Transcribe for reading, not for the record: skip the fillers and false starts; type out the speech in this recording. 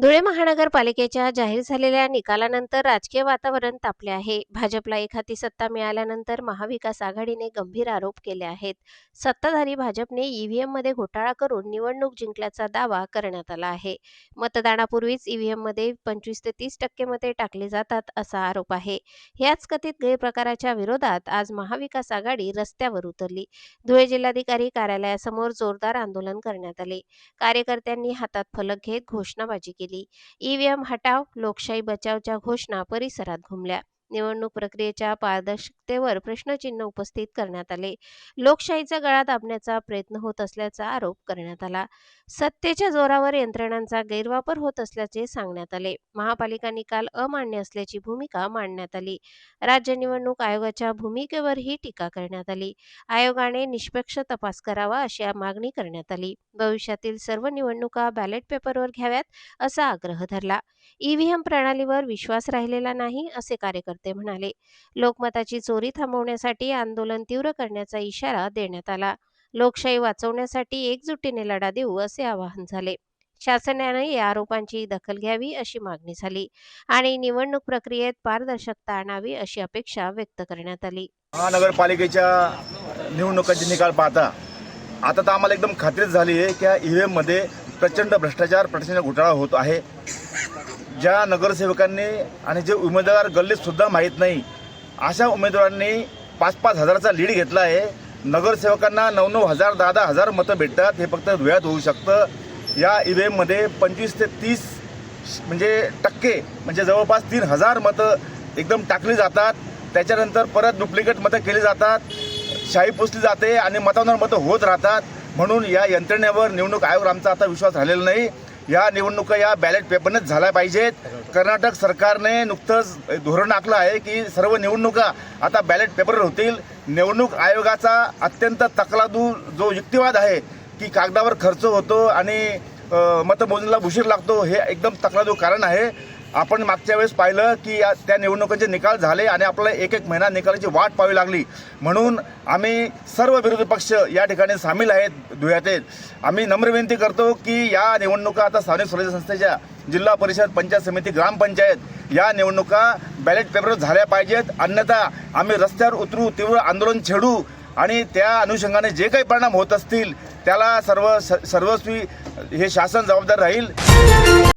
धुळे महानगरपालिकेच्या जाहीर झालेल्या निकालानंतर राजकीय वातावरण तापले आहे. भाजपला एकहाती सत्ता मिळाल्यानंतर महाविकास आघाडीने गंभीर आरोप केले आहेत. सत्ताधारी भाजपने ईव्हीएममध्ये घोटाळा करून निवडणूक जिंकल्याचा दावा करण्यात आला आहे. मतदानापूर्वीच ईव्हीएममध्ये 25 ते 30% मते टाकली जातात असा आरोप आहे. याच कथित गैरप्रकाराच्या विरोधात आज महाविकास आघाडी रस्त्यावर उतरली. धुळे जिल्हाधिकारी कार्यालयासमोर जोरदार आंदोलन करण्यात आले. कार्यकर्त्यांनी हातात फलक घेत घोषणाबाजी केली. ईव्हीएम हटाव, लोकशाही बचावच्या घोषणा परिसरात घुमल्या. निवडणूक प्रक्रियेच्या पारदर्शकतेवर प्रश्नचिन्ह उपस्थित करण्यात आले. लोकशाहीचा गळा दाबण्याचा प्रयत्न होत असल्याचा आरोप करण्यात आला. सत्तेच्या जोरावर यंत्रणांचा गैरवापर होत असल्याचे सांगण्यात आले. महापालिका निकाल अमान्य असल्याची भूमिका मांडण्यात आली. राज्य निवडणूक आयोगाच्या भूमिकेवरही टीका करण्यात आली. आयोगाने निष्पक्ष तपास करावा अशी मागणी करण्यात आली. भविष्यातील सर्व निवडणुका बॅलेट पेपरवर घ्याव्यात असा आग्रह धरला. ईव्हीएम प्रणालीवर विश्वास राहिलेला नाही असे कार्यकर्ते म्हणाले. लोकमताची चोरी थांबवण्यासाठी आंदोलन तीव्र करण्याचा इशारा देण्यात आला. लोकशाही वाचवण्यासाठी एकजुटीने लढा देऊ असे आवाहन झाले. शासनाने या आरोपांची दखल घ्यावी अशी मागणी झाली आणि निवडणूक प्रक्रियेत पारदर्शकता आणावी अशी अपेक्षा व्यक्त करण्यात आली. महानगरपालिकेच्या निवडणुकांचे निकाल पाहता आता तर आम्हाला एकदम खात्रीच झाली आहे की या ईव्हीएममध्ये प्रचंड भ्रष्टाचार, प्रचंड घोटाळा होत आहे. ज्या नगरसेवकांनी आणि जे उमेदवार गल्लीतसुद्धा माहीत नाही अशा उमेदवारांनी 5-5 हजाराचा लीड घेतला आहे. नगरसेवकांना 9-9 हजार 10-10 हजार मतं भेटतात. हे फक्त धुळ्यात होऊ शकतं. या ईव्हीएममध्ये 25 ते 30 टक्के म्हणजे जवळपास 3,000 मतं एकदम टाकली जातात. त्याच्यानंतर परत डुप्लिकेट मतं केली जातात, शाई पुसली जाते आणि मतांवर मतं होत राहतात. म्हणून या यंत्रणेवर निवडणूक आयोगावर आमचा आता विश्वास राहिलेला नाही. या निवडणुका या बॅलेट पेपरनेच झाल्या पाहिजेत. कर्नाटक सरकारने नुकतंच धोरण आखलं आहे की सर्व निवडणुका आता बॅलेट पेपरवर होतील. निवडणूक आयोगाचा अत्यंत तकलादू जो युक्तिवाद आहे की कागदावर खर्च होतो आणि मतमोजणीला उशीर लागतो, हे एकदम तकलादू कारण आहे. आपण मागच्या वेळेस पाहिलं की त्या निवडणुकांचे निकाल झाले आणि आपल्याला एक महिना निकालाची वाट पाहावी लागली. म्हणून आम्ही सर्व विरोधी पक्ष या ठिकाणी सामील आहेत धुळ्यात. आम्ही नम्र विनंती करतो की या निवडणुका आता स्थानिक स्वराज्य संस्थेच्या जिल्हा परिषद, पंचायत समिती, ग्रामपंचायत या निवडणुका बॅलेट पेपरवर झाल्या पाहिजेत. अन्यथा आम्ही रस्त्यावर उतरू, तीव्र आंदोलन छेडू आणि त्या अनुषंगाने जे काही परिणाम होत असतील त्याला सर्वस्वी हे शासन जबाबदार राहील.